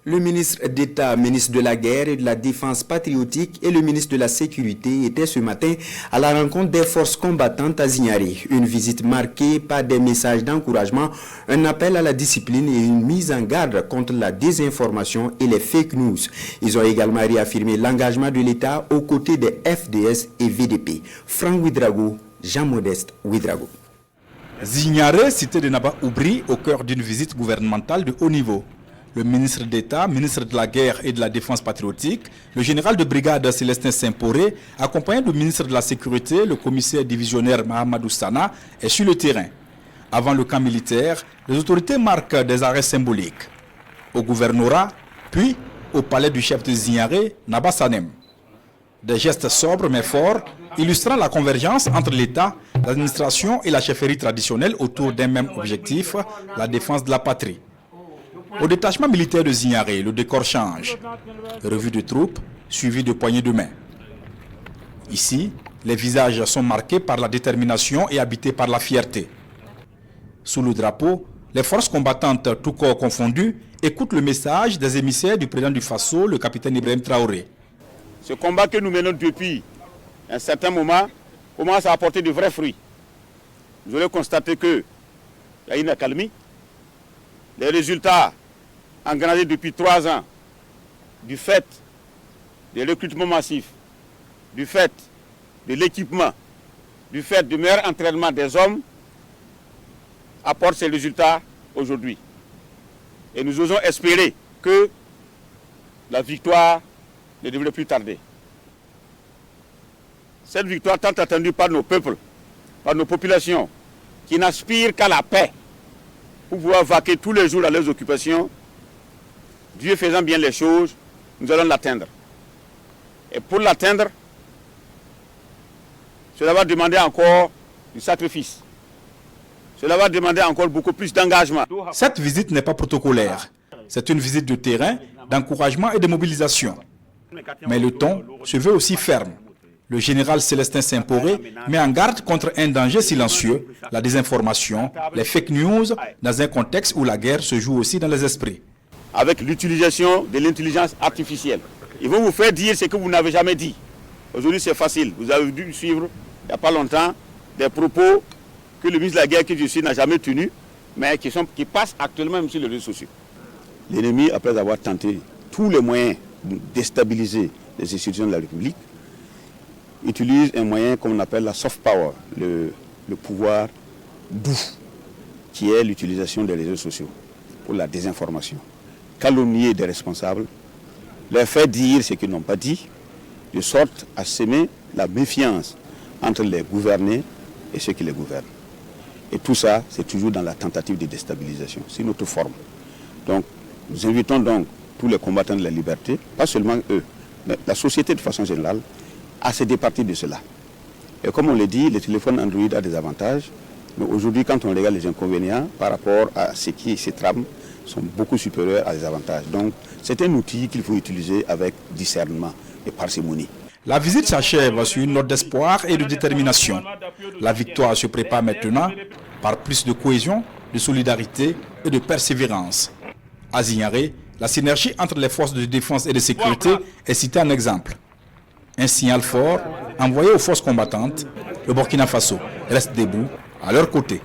Le ministre d'État, ministre de la Guerre et de la Défense patriotique et le ministre de la Sécurité étaient ce matin à la rencontre des forces combattantes à Zignaré. Une visite marquée par des messages d'encouragement, un appel à la discipline et une mise en garde contre la désinformation et les fake news. Ils ont également réaffirmé l'engagement de l'État aux côtés des FDS et VDP. Franck Ouédraogo, Jean-Modeste Ouédraogo. Zignaré, cité de Naba Oubri, au cœur d'une visite gouvernementale de haut niveau. Le ministre d'État, ministre de la Guerre et de la Défense patriotique, le général de brigade Célestin Saint-Poré, accompagné du ministre de la Sécurité, le commissaire divisionnaire Mahamadou Sana, est sur le terrain. Avant le camp militaire, les autorités marquent des arrêts symboliques. Au gouvernorat, puis au palais du chef de Zignaré, Naba Sanem. Des gestes sobres mais forts, illustrant la convergence entre l'État, l'administration et la chefferie traditionnelle autour d'un même objectif, la défense de la patrie. Au détachement militaire de Zignaré, le décor change. Revue de troupes, suivie de poignées de main. Ici, les visages sont marqués par la détermination et habités par la fierté. Sous le drapeau, les forces combattantes, tout corps confondus, écoutent le message des émissaires du président du Faso, le capitaine Ibrahim Traoré. Ce combat que nous menons depuis un certain moment commence à apporter de vrais fruits. Vous allez constater qu'il y a une accalmie. Les résultats engrenés depuis 3 ans, du fait des recrutements massifs, du fait de l'équipement, du fait du meilleur entraînement des hommes, apportent ces résultats aujourd'hui. Et nous osons espérer que la victoire ne devrait plus tarder. Cette victoire tant attendue par nos peuples, par nos populations, qui n'aspirent qu'à la paix, pour pouvoir vaquer tous les jours à leurs occupations, Dieu faisant bien les choses, nous allons l'atteindre. Et pour l'atteindre, cela va demander encore du sacrifice. Cela va demander encore beaucoup plus d'engagement. Cette visite n'est pas protocolaire. C'est une visite de terrain, d'encouragement et de mobilisation. Mais le ton se veut aussi ferme. Le général Célestin Saint-Poré met en garde contre un danger silencieux, la désinformation, les fake news, dans un contexte où la guerre se joue aussi dans les esprits. Avec l'utilisation de l'intelligence artificielle, ils vont vous faire dire ce que vous n'avez jamais dit. Aujourd'hui, c'est facile. Vous avez dû suivre, il n'y a pas longtemps, des propos que le ministre de la Guerre que je suis n'a jamais tenus, mais qui passent actuellement même sur les réseaux sociaux. L'ennemi, après avoir tenté tous les moyens de déstabiliser les institutions de la République, utilise un moyen qu'on appelle la soft power, le pouvoir doux, qui est l'utilisation des réseaux sociaux pour la désinformation. Calomnier des responsables, leur faire dire ce qu'ils n'ont pas dit, de sorte à semer la méfiance entre les gouvernés et ceux qui les gouvernent. Et tout ça, c'est toujours dans la tentative de déstabilisation. C'est notre forme. Donc, nous invitons donc tous les combattants de la liberté, pas seulement eux, mais la société de façon générale, à se départir de cela. Et comme on l'a dit, le téléphone Android a des avantages, mais aujourd'hui, quand on regarde les inconvénients par rapport à ce qui se trame, sont beaucoup supérieurs à des avantages. Donc, c'est un outil qu'il faut utiliser avec discernement et parcimonie. La visite s'achève sur une note d'espoir et de détermination. La victoire se prépare maintenant par plus de cohésion, de solidarité et de persévérance. À Zignaré, la synergie entre les forces de défense et de sécurité est citée en exemple. Un signal fort envoyé aux forces combattantes, le Burkina Faso reste debout à leur côté.